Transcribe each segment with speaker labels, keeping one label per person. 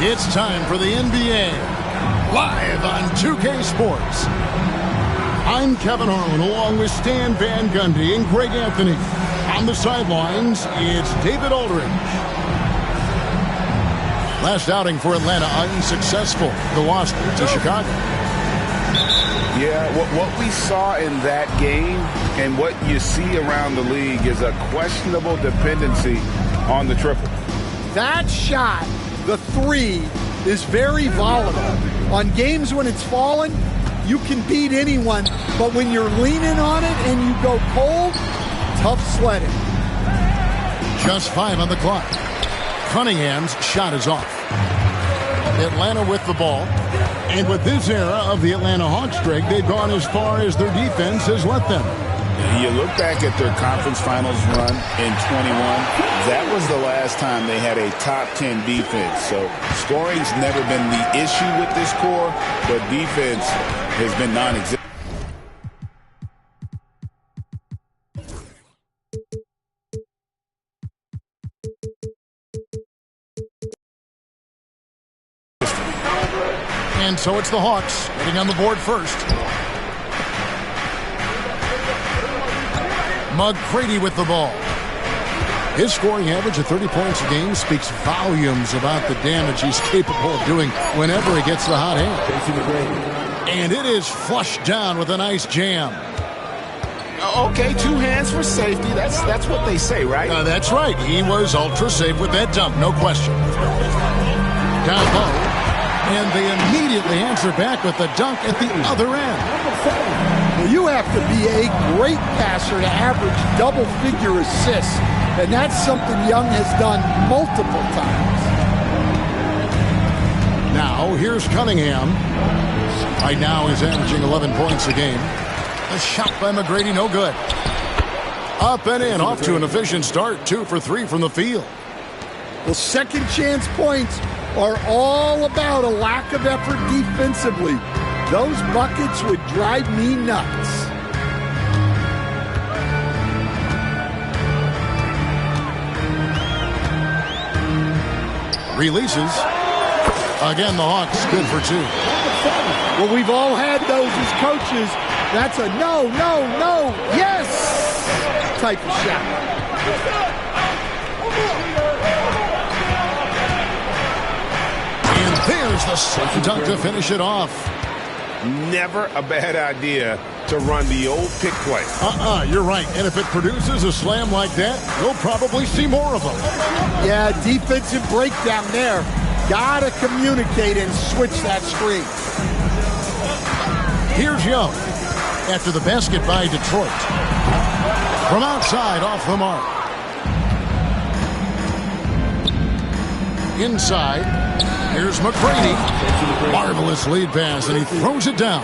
Speaker 1: It's time for the NBA, live on 2K Sports. I'm Kevin Harlan, along with Stan Van Gundy and Greg Anthony. On the sidelines, it's David Aldridge. Last outing for Atlanta, unsuccessful. The loss to Chicago.
Speaker 2: Yeah, what we saw in that game and what you see around the league is a questionable dependency on the triple.
Speaker 3: That shot, the three, is very volatile. On games when it's falling, you can beat anyone, but when you're leaning on it and you go cold, tough sledding.
Speaker 1: Just 5 on the clock. Cunningham's shot is off. Atlanta with the ball. And with this era of the Atlanta Hawks, Greg, they've gone as far as their defense has let them.
Speaker 2: You look back at their conference finals run in 21, that was the last time they had a top 10 defense. So scoring's never been the issue with this core, but defense has been non-existent.
Speaker 1: And so it's the Hawks getting on the board first. McGrady with the ball. His scoring average of 30 points a game speaks volumes about the damage he's capable of doing whenever he gets the hot hand. And it is flushed down with a nice jam.
Speaker 2: Okay, 2 hands for safety. That's what they say, right?
Speaker 1: That's right. He was ultra safe with that dunk, no question. Down low. And they immediately answer back with the dunk at the other end.
Speaker 3: Well, you have to be a great passer to average double-figure assists, and that's something Young has done multiple times.
Speaker 1: Now, here's Cunningham. Right now, he's averaging 11 points a game. A shot by McGrady, no good. Up and in, off to an efficient start. 2 for 3 from the field.
Speaker 3: Well, second chance points are all about a lack of effort defensively. Those buckets would drive me nuts.
Speaker 1: Releases. Again, the Hawks good for 2.
Speaker 3: Well, we've all had those as coaches. That's a no, no, no, yes type of shot.
Speaker 1: There's the slam dunk to finish it off.
Speaker 2: Never a bad idea to run the old pick play.
Speaker 1: You're right. And if it produces a slam like that, you'll probably see more of them.
Speaker 3: Yeah, defensive breakdown there. Gotta communicate and switch that screen.
Speaker 1: Here's Young after the basket by Detroit. From outside, off the mark. Inside. Here's McGrady. Marvelous lead pass, and he throws it down.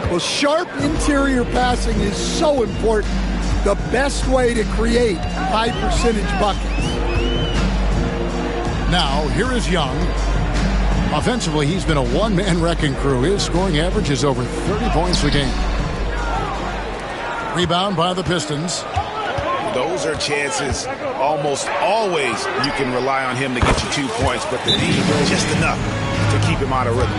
Speaker 3: Well, sharp interior passing is so important. The best way to create high-percentage buckets.
Speaker 1: Now, here is Young. Offensively, he's been a one-man wrecking crew. His scoring average is over 30 points a game. Rebound by the Pistons.
Speaker 2: Those are chances almost always you can rely on him to get you 2 points, but the D just enough to keep him out of rhythm.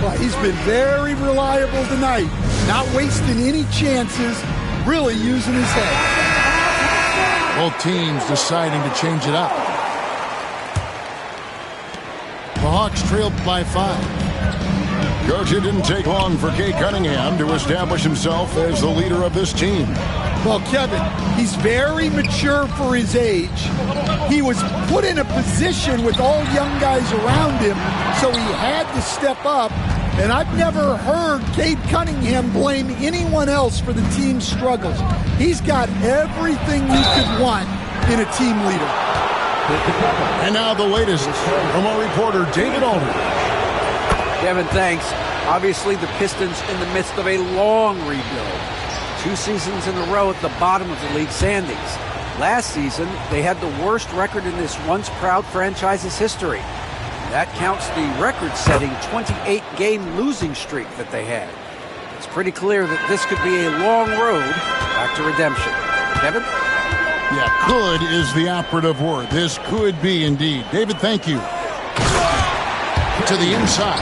Speaker 3: Well, he's been very reliable tonight, not wasting any chances, really using his head.
Speaker 1: Both teams deciding to change it up. The Hawks trailed by 5. Coach, it didn't take long for Cade Cunningham to establish himself as the leader of this team.
Speaker 3: Well, Kevin, he's very mature for his age. He was put in a position with all young guys around him, so he had to step up. And I've never heard Cade Cunningham blame anyone else for the team's struggles. He's got everything you could want in a team leader.
Speaker 1: And now the latest from our reporter, David Aldridge.
Speaker 4: Kevin, thanks. Obviously, the Pistons in the midst of a long rebuild. 2 seasons in a row at the bottom of the league standings. Last season, they had the worst record in this once-proud franchise's history. That counts the record-setting 28-game losing streak that they had. It's pretty clear that this could be a long road back to redemption. Kevin?
Speaker 1: Yeah, could is the operative word. This could be indeed. David, thank you. To the inside.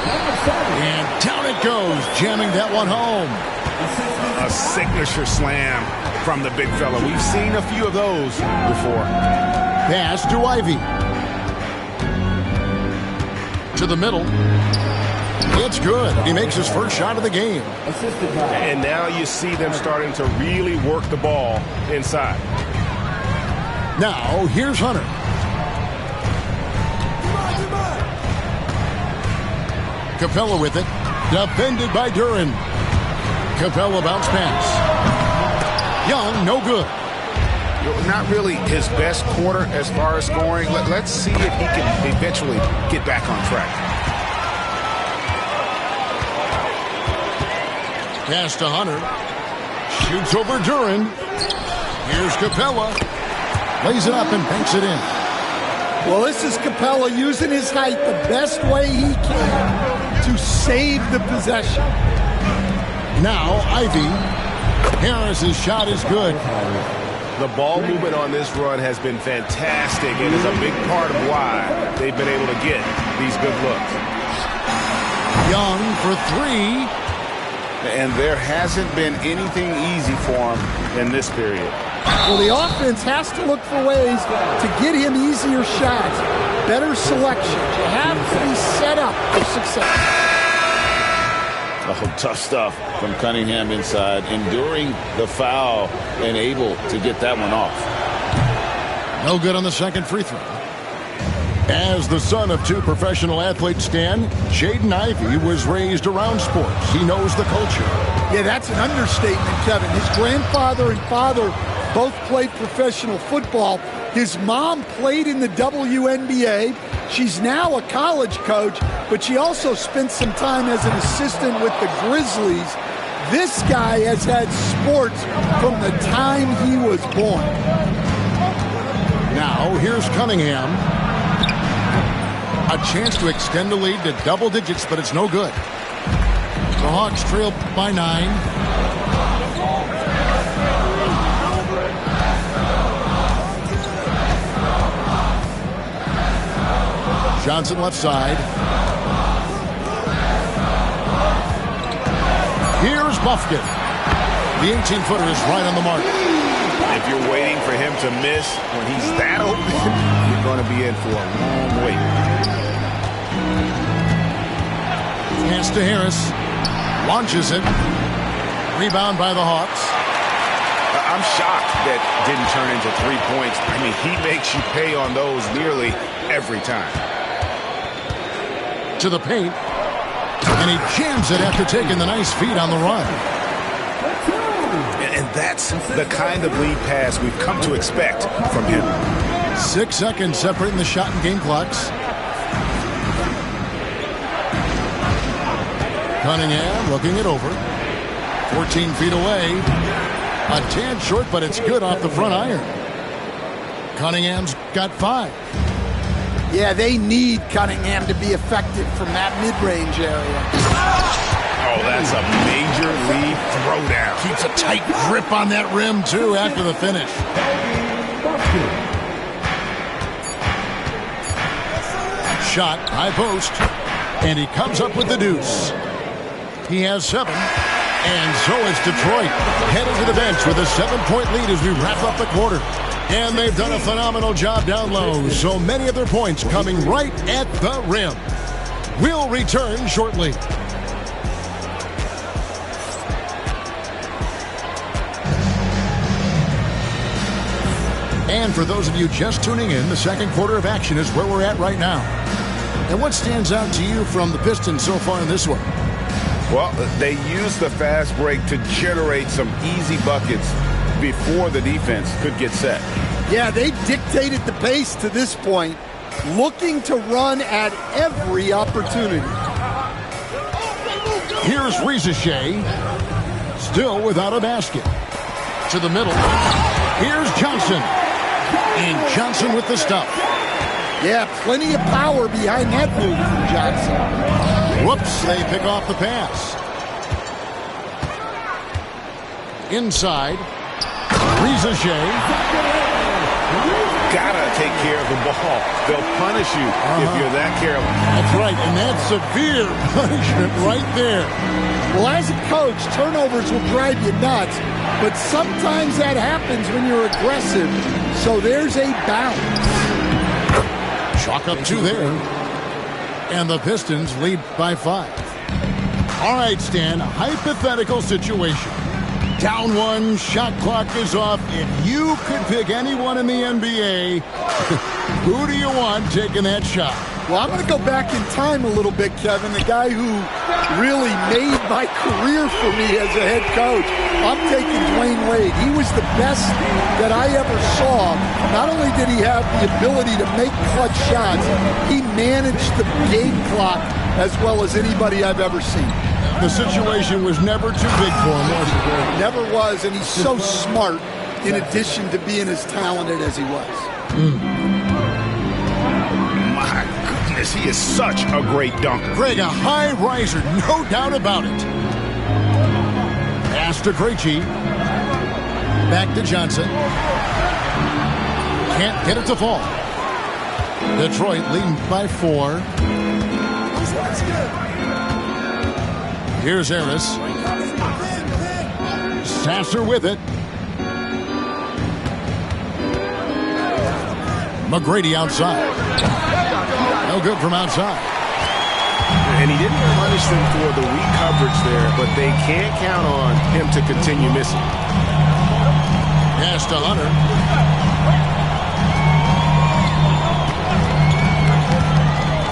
Speaker 1: And down it goes, jamming that one home.
Speaker 2: A signature slam from the big fella. We've seen a few of those before.
Speaker 1: Pass to Ivy. To the middle. It's good. He makes his first shot of the game.
Speaker 2: And now you see them starting to really work the ball inside.
Speaker 1: Now, here's Hunter. Capella with it. Defended by Duran. Capella bounce pass. Young, no good.
Speaker 2: Not really his best quarter as far as scoring. Let's see if he can eventually get back on track.
Speaker 1: Pass to Hunter. Shoots over Duran. Here's Capella. Lays it up and banks it in.
Speaker 3: Well, this is Capella using his height the best way he can to save the possession.
Speaker 1: Now, Ivy. Harris's shot is good.
Speaker 2: The ball movement on this run has been fantastic and is a big part of why they've been able to get these good looks.
Speaker 1: Young for three.
Speaker 2: And there hasn't been anything easy for him in this period.
Speaker 3: Well, the offense has to look for ways to get him easier shots, better selections. You have to be set up for success.
Speaker 2: Oh, tough stuff from Cunningham inside, enduring the foul and able to get that one off.
Speaker 1: No good on the second free throw. As the son of two professional athletes, Stan, Jaden Ivey was raised around sports. He knows the culture.
Speaker 3: Yeah, that's an understatement, Kevin. His grandfather and father both played professional football. His mom played in the WNBA. She's now a college coach, but she also spent some time as an assistant with the Grizzlies. This guy has had sports from the time he was born.
Speaker 1: Now, here's Cunningham. A chance to extend the lead to double digits, but it's no good. The Hawks trail by 9. Johnson left side. Here's Buffkin. The 18-footer is right on the mark.
Speaker 2: If you're waiting for him to miss when he's that open, you're going to be in for a long wait.
Speaker 1: Pass to Harris. Launches it. Rebound by the Hawks.
Speaker 2: I'm shocked that didn't turn into 3 points. I mean, he makes you pay on those nearly every time.
Speaker 1: To the paint. And he jams it after taking the nice feed on the run.
Speaker 2: And that's the kind of lead pass we've come to expect from him.
Speaker 1: 6 seconds separating the shot and game clocks. Cunningham looking it over. 14 feet away. A tad short, but it's good off the front iron. Cunningham's got 5.
Speaker 3: Yeah, they need Cunningham to be effective from that mid-range area.
Speaker 2: Oh, that's a major lead throwdown.
Speaker 1: Keeps a tight grip on that rim, too, after the finish. Shot, high post, and he comes up with the deuce. He has 7, and so is Detroit. Headed to the bench with a 7-point lead as we wrap up the quarter. And they've done a phenomenal job down low, so many of their points coming right at the rim. We'll return shortly. And for those of you just tuning in, the second quarter of action is where we're at right now. And what stands out to you from the Pistons so far in this one?
Speaker 2: Well, they used the fast break to generate some easy buckets before the defense could get set.
Speaker 3: Yeah, they dictated the pace to this point, looking to run at every opportunity.
Speaker 1: Here's Rizachet, still without a basket. To the middle. Here's Johnson. And Johnson with the stuff.
Speaker 3: Yeah, plenty of power behind that move from Johnson.
Speaker 1: Whoops, they pick off the pass. Inside. Rizachet.
Speaker 2: gotta take care of the ball. They'll punish you if you're that careless.
Speaker 1: That's right, and that's severe punishment right there.
Speaker 3: Well, as a coach, turnovers will drive you nuts, but sometimes that happens when you're aggressive. So there's a balance.
Speaker 1: Chalk up 2 there. And the Pistons lead by 5. All right, Stan, hypothetical situation. Down 1, shot clock is off. If you could pick anyone in the NBA, who do you want taking that shot?
Speaker 3: Well, I'm going to go back in time a little bit, Kevin. The guy who really made my career for me as a head coach. I'm taking Dwayne Wade. He was the best that I ever saw. Not only did he have the ability to make clutch shots, he managed the game clock as well as anybody I've ever seen.
Speaker 1: The situation was never too big for him, was it?
Speaker 3: Never was, and he's so smart in addition to being as talented as he was.
Speaker 2: My goodness, he is such a great dunker.
Speaker 1: Greg, a high riser, no doubt about it. Pass to Krejci. Back to Johnson. Can't get it to fall. Detroit leading by 4. Here's Harris. Sasser with it. McGrady outside. No good from outside.
Speaker 2: And he didn't punish them for the weak coverage there, but they can't count on him to continue missing.
Speaker 1: Pass to Hunter.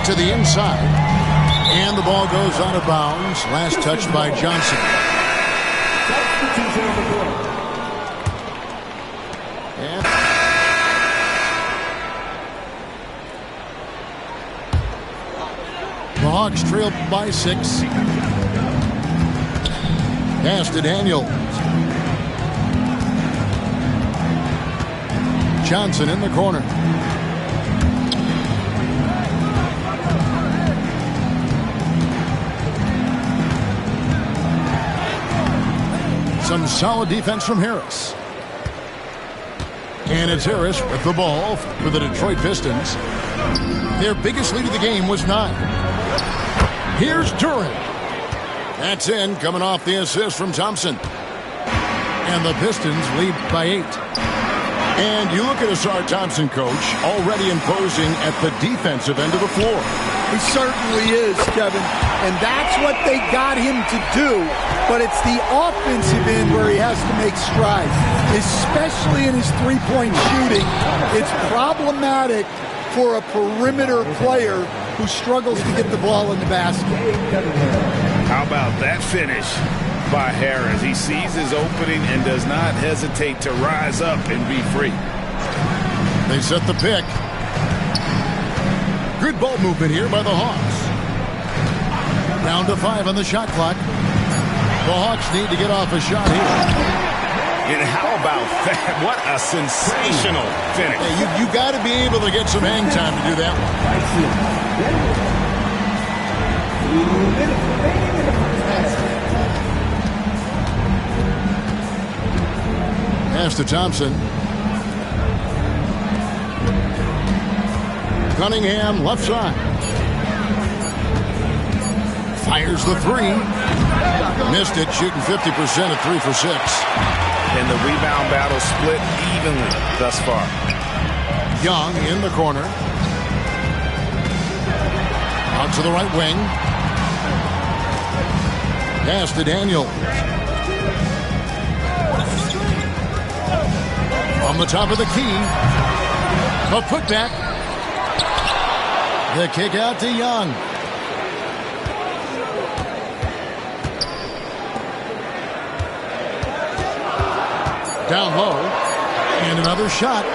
Speaker 1: To the inside. And the ball goes out of bounds. Last touch by Johnson. And the Hawks trail by 6. Pass to Daniels. Johnson in the corner. Some solid defense from Harris. And it's Harris with the ball for the Detroit Pistons. Their biggest lead of the game was 9. Here's Durant. That's in, coming off the assist from Thompson. And the Pistons lead by 8. And you look at Ausar Thompson, coach, already imposing at the defensive end of the floor.
Speaker 3: He certainly is, Kevin. And that's what they got him to do. But it's the offensive end where he has to make strides, especially in his three-point shooting. It's problematic for a perimeter player who struggles to get the ball in the basket.
Speaker 2: How about that finish by Harris? He sees his opening and does not hesitate to rise up and be free.
Speaker 1: They set the pick. Good ball movement here by the Hawks. Down to 5 on the shot clock. The Hawks need to get off a shot here.
Speaker 2: And how about that? What a sensational finish.
Speaker 1: Hey, you got to be able to get some hang time to do that one. Pass to Thompson. Cunningham, left side. Fires the 3. Missed it, shooting 50% at 3 for 6.
Speaker 2: And the rebound battle split evenly thus far.
Speaker 1: Young in the corner. Out to the right wing. Pass to Daniels. From the top of the key. A putback. The kick out to Young. Down low. And another shot.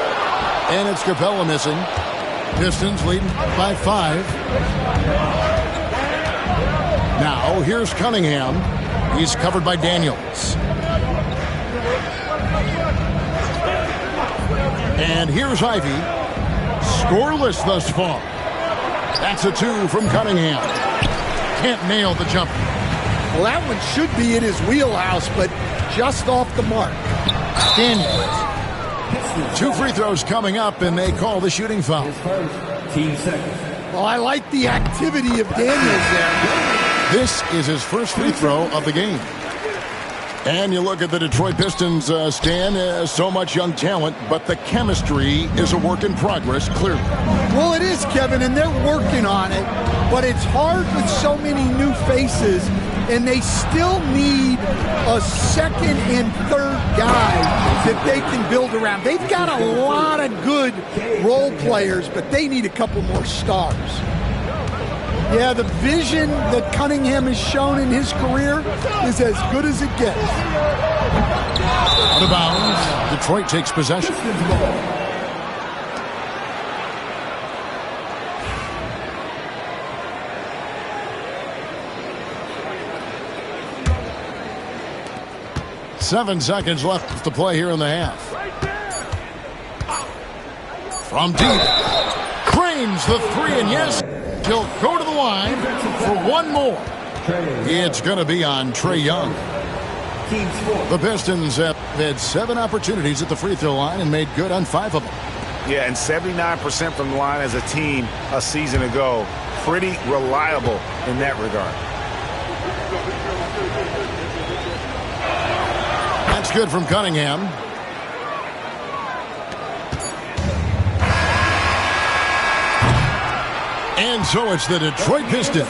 Speaker 1: And it's Capella missing. Pistons leading by 5. Now here's Cunningham. He's covered by Daniels. And here's Ivy. Scoreless thus far. That's a 2 from Cunningham. Can't nail the jumper.
Speaker 3: Well, that one should be in his wheelhouse, but just off the mark.
Speaker 1: Daniels. 2 free throws coming up, and they call the shooting foul.
Speaker 5: Team seconds.
Speaker 3: Well, I like the activity of Daniels there.
Speaker 1: This is his first free throw of the game. And you look at the Detroit Pistons, Stan, so much young talent, but the chemistry is a work in progress, clearly.
Speaker 3: Well, it is, Kevin, and they're working on it, but it's hard with so many new faces, and they still need a second and third guy that they can build around. They've got a lot of good role players, but they need a couple more stars. Yeah, the vision that Cunningham has shown in his career is as good as it gets.
Speaker 1: Out of bounds, Detroit takes possession. Seven seconds left to play here in the half. From deep, drains the three, and yes, he'll go to the line for one more. It's going to be on Trae Young. The Pistons have had 7 opportunities at the free throw line and made good on 5 of them.
Speaker 2: Yeah, and 79% from the line as a team a season ago. Pretty reliable in that regard.
Speaker 1: That's good from Cunningham. And so it's the Detroit Pistons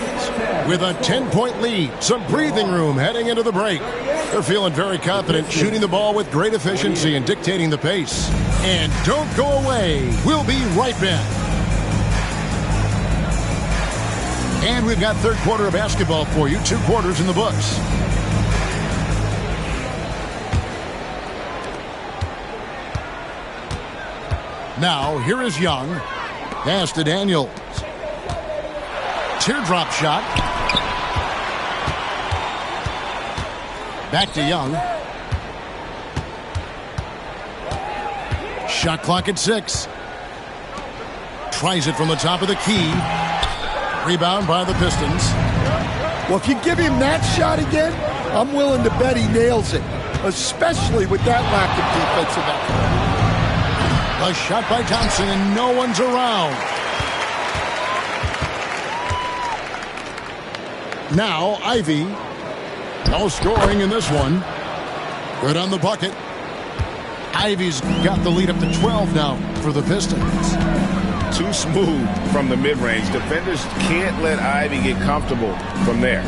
Speaker 1: with a 10-point lead. Some breathing room heading into the break. They're feeling very confident, shooting the ball with great efficiency and dictating the pace. And don't go away. We'll be right back. And we've got third quarter of basketball for you. 2 quarters in the books. Now, here is Young. Pass to Daniels. Teardrop shot. Back to Young. Shot clock at 6. Tries it from the top of the key. Rebound by the Pistons.
Speaker 3: Well, if you give him that shot again, I'm willing to bet he nails it, especially with that lack of defensive effort.
Speaker 1: A shot by Thompson, and no one's around. Now, Ivy. No scoring in this one. Good on the bucket. Ivy's got the lead up to 12 now for the Pistons.
Speaker 2: Too smooth from the mid-range. Defenders can't let Ivy get comfortable from there.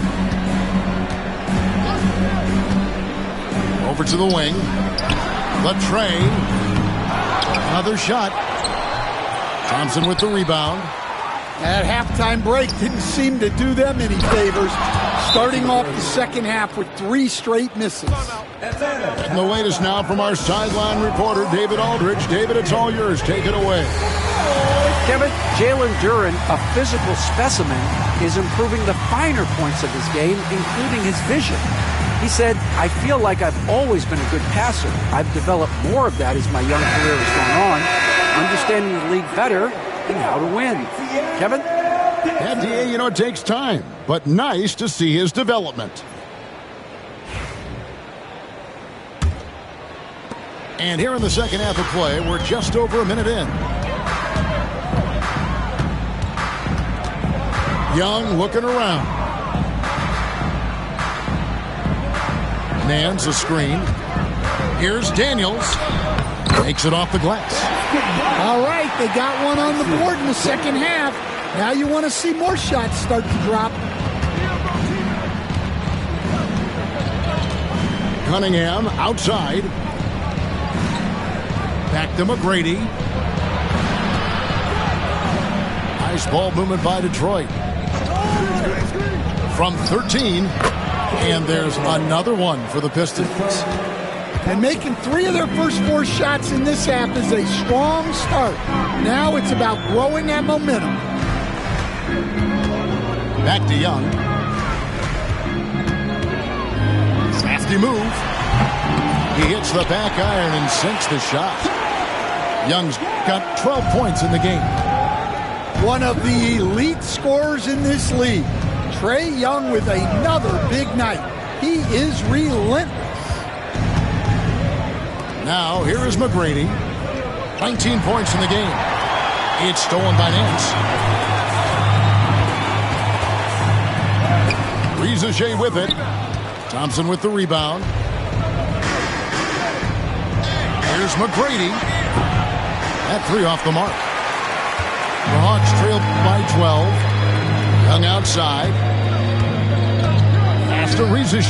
Speaker 1: Over to the wing. Latrey. Another shot. Thompson with the rebound.
Speaker 3: That halftime break didn't seem to do them any favors, starting off the second half with 3 straight misses.
Speaker 1: And the latest now from our sideline reporter, David Aldridge. David, it's all yours. Take it away.
Speaker 4: Kevin, Jalen Duren, a physical specimen, is improving the finer points of his game, including his vision. He said, I feel like I've always been a good passer. I've developed more of that as my young career has gone on, understanding the league better and how to win. Kevin?
Speaker 1: Yeah, DA, you know, it takes time, but nice to see his development. And here in the second half of play, we're just over a minute in. Young looking around. Nance a screen. Here's Daniels. Takes it off the glass.
Speaker 3: All right, they got one on the board in the second half. Now you want to see more shots start to drop.
Speaker 1: Cunningham outside. Back to McGrady. Nice ball movement by Detroit. From 13. And there's another one for the Pistons.
Speaker 3: And making 3 of their first 4 shots in this half is a strong start. Now it's about growing that momentum.
Speaker 1: Back to Young. Crafty move. He hits the back iron and sinks the shot. Young's got 12 points in the game.
Speaker 3: One of the elite scorers in this league. Trae Young with another big night. He is relentless.
Speaker 1: Now, here is McGrady. 19 points in the game. It's stolen by Nance. Riza with it. Thompson with the rebound. Here's McGrady. That three off the mark. The Hawks trail by 12. Young outside. Pass to Riza.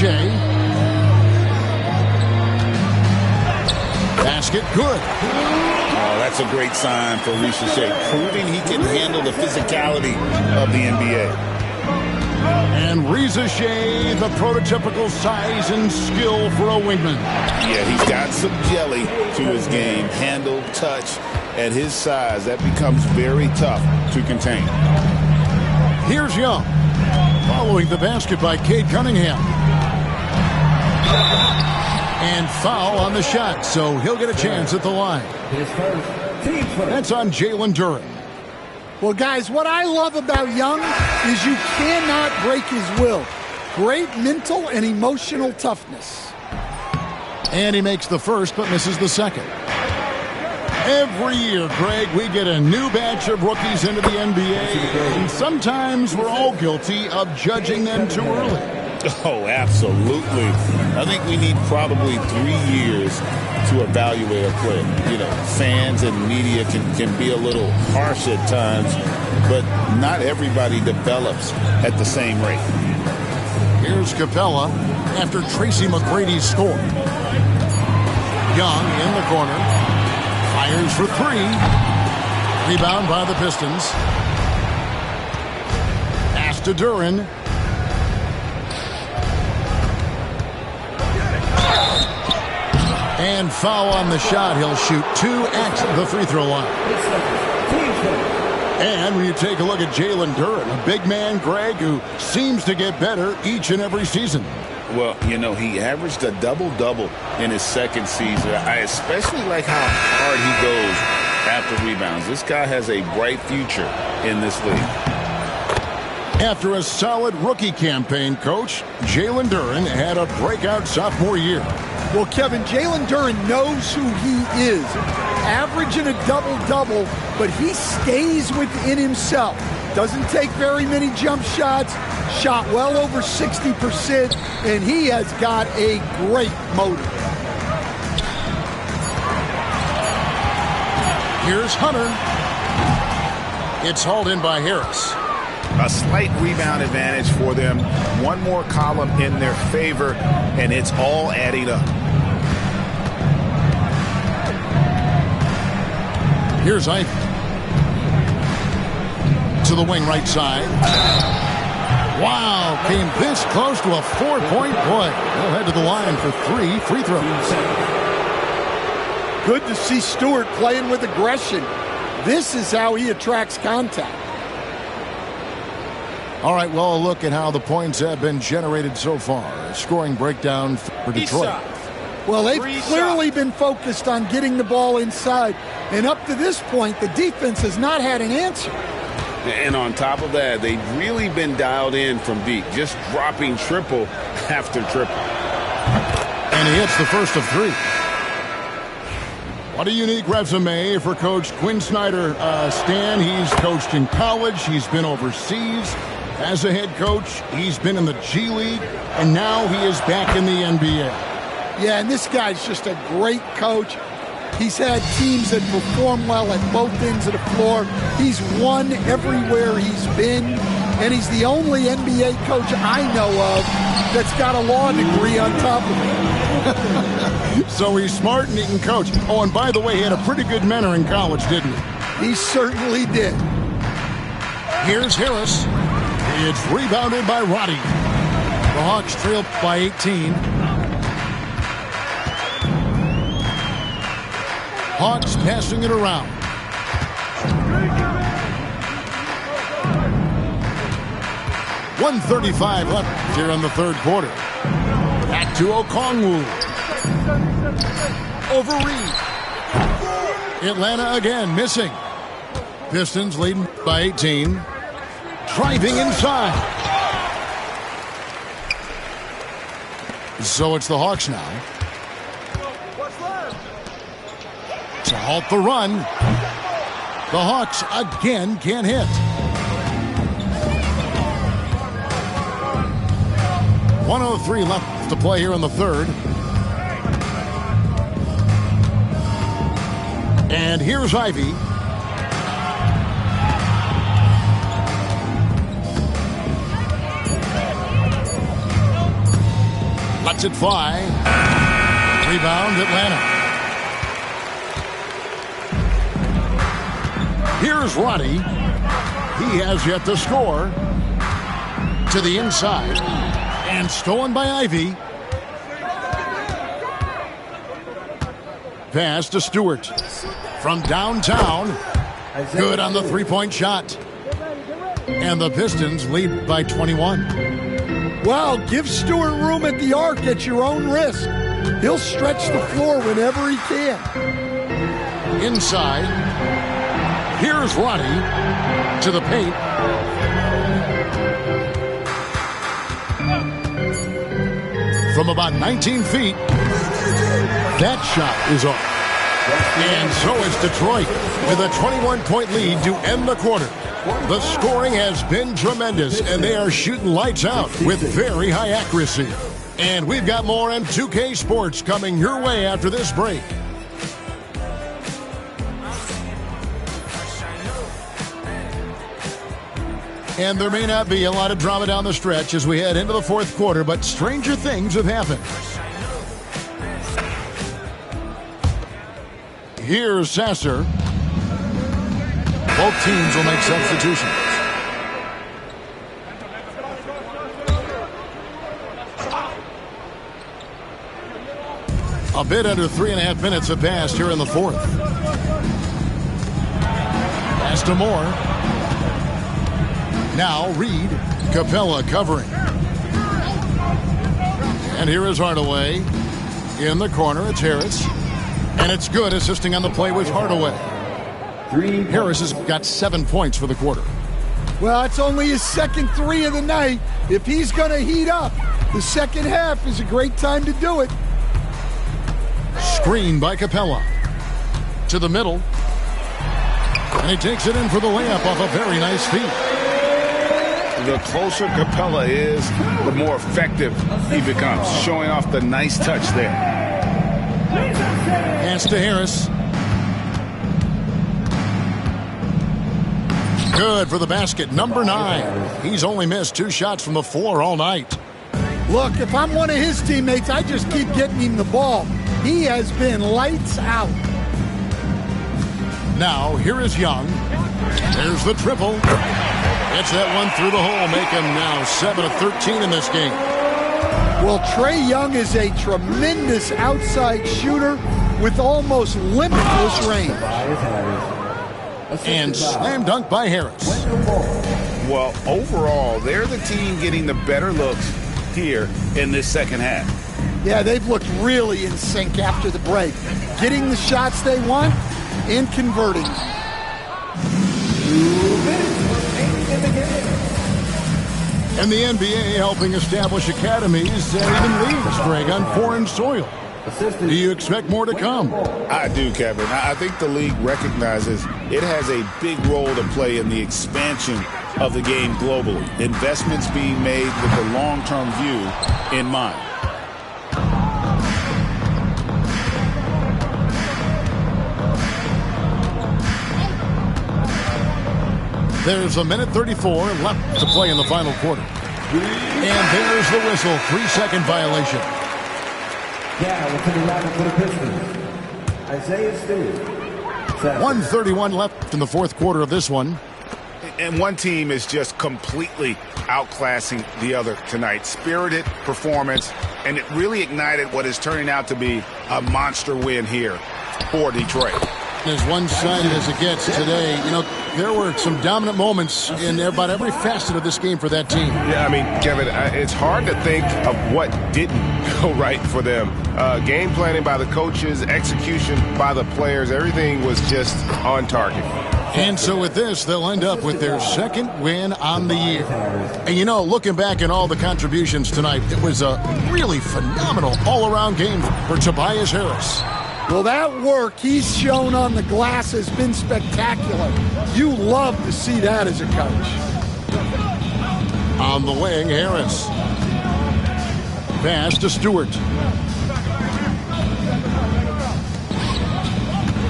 Speaker 1: Basket good.
Speaker 2: Oh, that's a great sign for Riza, proving he can handle the physicality of the NBA.
Speaker 1: And Riza, the prototypical size and skill for a wingman.
Speaker 2: Yeah, he's got some jelly to his game. Handle, touch. At his size, that becomes very tough to contain.
Speaker 1: Here's Young. Following the basket by Cade Cunningham. And foul on the shot, so he'll get a chance at the line. That's on Jalen Duren.
Speaker 3: Well, guys, what I love about Young is you cannot break his will. Great mental and emotional toughness.
Speaker 1: And he makes the first but misses the second. Every year, Greg, we get a new batch of rookies into the NBA, and sometimes we're all guilty of judging them too early.
Speaker 2: Oh, absolutely. I think we need probably 3 years to evaluate a player. You know, fans and media can be a little harsh at times, but not everybody develops at the same rate.
Speaker 1: Here's Capella after Tracy McGrady's score. Young in the corner. Fires for three. Rebound by the Pistons. Pass to Duren. And foul on the shot. He'll shoot 2 at the free throw line. And when you take a look at Jalen Duren, a big man, Greg, who seems to get better each and every season.
Speaker 2: Well, you know, he averaged a double-double in his second season. I especially like how hard he goes after rebounds. This guy has a bright future in this league.
Speaker 1: After a solid rookie campaign, Coach, Jalen Duren had a breakout sophomore year.
Speaker 3: Well, Kevin, Jalen Duren knows who he is. Averaging a double-double, but he stays within himself. Doesn't take very many jump shots. Shot well over 60%, and he has got a great motor.
Speaker 1: Here's Hunter. It's hauled in by Harris.
Speaker 2: A slight rebound advantage for them. One more column in their favor, and it's all adding up.
Speaker 1: Here's Ivey. To the wing right side. Wow, came this close to a 4-point play. They'll head to the line for 3 free throws.
Speaker 3: Good to see Stewart playing with aggression. This is how he attracts contact.
Speaker 1: All right, well, a look at how the points have been generated so far. A scoring breakdown for Detroit.
Speaker 3: Well, they've clearly been focused on getting the ball inside. And up to this point, the defense has not had an answer.
Speaker 2: And on top of that, they've really been dialed in from deep, just dropping triple after triple.
Speaker 1: And he hits the first of 3. What a unique resume for Coach Quinn Snyder. Stan, he's coached in college. He's been overseas as a head coach. He's been in the G League, and now he is back in the NBA.
Speaker 3: Yeah, and this guy's just a great coach. He's had teams that perform well at both ends of the floor. He's won everywhere he's been, and he's the only NBA coach I know of that's got a law degree on top of it.
Speaker 1: So he's smart and he can coach. Oh, and by the way, he had a pretty good mentor in college, didn't he?
Speaker 3: He certainly did.
Speaker 1: Here's Harris. It's rebounded by Roddy. The Hawks trail by 18. Hawks passing it around. .135 left here in the third quarter. Back to Okongwu. Over Reed. Atlanta again missing. Pistons leading by 18. Driving inside. So it's the Hawks now. to halt the run. The Hawks again can't hit. 1:03 left to play here in the third. And here's Ivy. Lets it fly. Rebound, Atlanta. Here's Roddy. He has yet to score. To the inside. And stolen by Ivy. Pass to Stewart. From downtown. Good on the three-point shot. And the Pistons lead by 21.
Speaker 3: Well, give Stewart room at the arc at your own risk. He'll stretch the floor whenever he can.
Speaker 1: Inside. Here's Roddy to the paint. From about 19 feet. That shot is off. And so is Detroit with a 21-point lead to end the quarter. The scoring has been tremendous, and they are shooting lights out with very high accuracy. And we've got more M2K Sports coming your way after this break. And there may not be a lot of drama down the stretch as we head into the fourth quarter, but stranger things have happened. Here's Sasser. Both teams will make substitutions. A bit under 3.5 minutes have passed here in the fourth. Pass to Moore. Now Reed. Capella covering. And here is Hardaway. In the corner, it's Harris. And it's good, assisting on the play with Hardaway. Harris has got 7 points for the quarter.
Speaker 3: Well, it's only his second three of the night. If he's going to heat up, the second half is a great time to do it.
Speaker 1: Screen by Capella. To the middle. And he takes it in for the layup off a very nice feed.
Speaker 2: The closer Capella is, the more effective he becomes, showing off the nice touch there.
Speaker 1: Pass to Harris. Good for the basket, number 9. He's only missed 2 shots from the floor all night.
Speaker 3: Look, if I'm one of his teammates, I just keep getting him the ball. He has been lights out.
Speaker 1: Now, here is Young. There's the triple. Gets that one through the hole, make him now 7 of 13 in this game.
Speaker 3: Well, Trae Young is a tremendous outside shooter with almost limitless range.
Speaker 1: And slam dunk by Harris.
Speaker 2: Well, overall, they're the team getting the better looks here in this second half.
Speaker 3: Yeah, they've looked really in sync after the break. Getting the shots they want and converting.
Speaker 1: And the NBA helping establish academies and even leagues, Greg, on foreign soil. Do you expect more to come?
Speaker 2: I do, Kevin. I think the league recognizes it has a big role to play in the expansion of the game globally. Investments being made with the long-term view in mind.
Speaker 1: There's a minute 34 left to play in the final quarter. And there's the whistle, 3-second violation.
Speaker 5: Yeah, we're coming back for the Pistons. Isaiah Stewart.
Speaker 1: 1:31 left in the fourth quarter of this one.
Speaker 2: And one team is just completely outclassing the other tonight. Spirited performance, and it really ignited what is turning out to be a monster win here for Detroit.
Speaker 1: As one-sided as it gets today, you know, there were some dominant moments in about every facet of this game for that team.
Speaker 6: Yeah, I mean, Kevin, it's hard to think of what didn't go right for them. Game planning by the coaches, execution by the players, everything was just on target.
Speaker 1: And so with this, they'll end up with their second win on the year. And, you know, looking back at all the contributions tonight, it was a really phenomenal all-around game for Tobias Harris.
Speaker 3: Well, that work he's shown on the glass has been spectacular. You love to see that as a coach.
Speaker 1: On the wing, Harris. Pass to Stewart.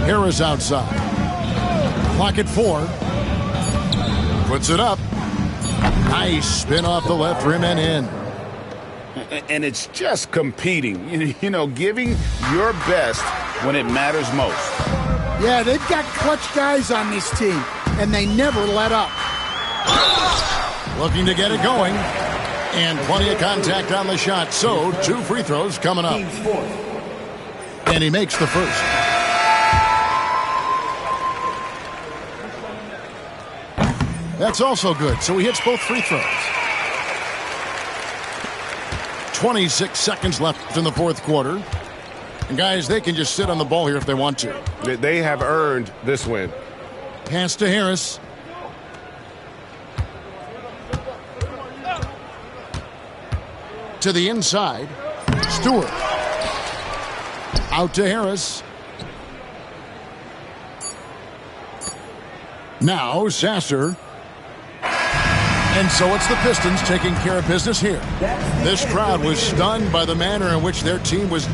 Speaker 1: Harris outside. Clock at 4. Puts it up. Nice spin off the left rim and in.
Speaker 2: And it's just competing, you know, giving your best when it matters most.
Speaker 3: Yeah, they've got clutch guys on this team, and they never let up.
Speaker 1: Looking to get it going. And plenty of contact on the shot. So, 2 free throws coming up. And he makes the first. That's also good. So he hits both free throws. 26 seconds left in the fourth quarter. And guys, they can just sit on the ball here if they want to.
Speaker 6: They have earned this win.
Speaker 1: Pass to Harris. To the inside. Stewart. Out to Harris. Now Sasser. And so it's the Pistons taking care of business here. This crowd was stunned by the manner in which their team was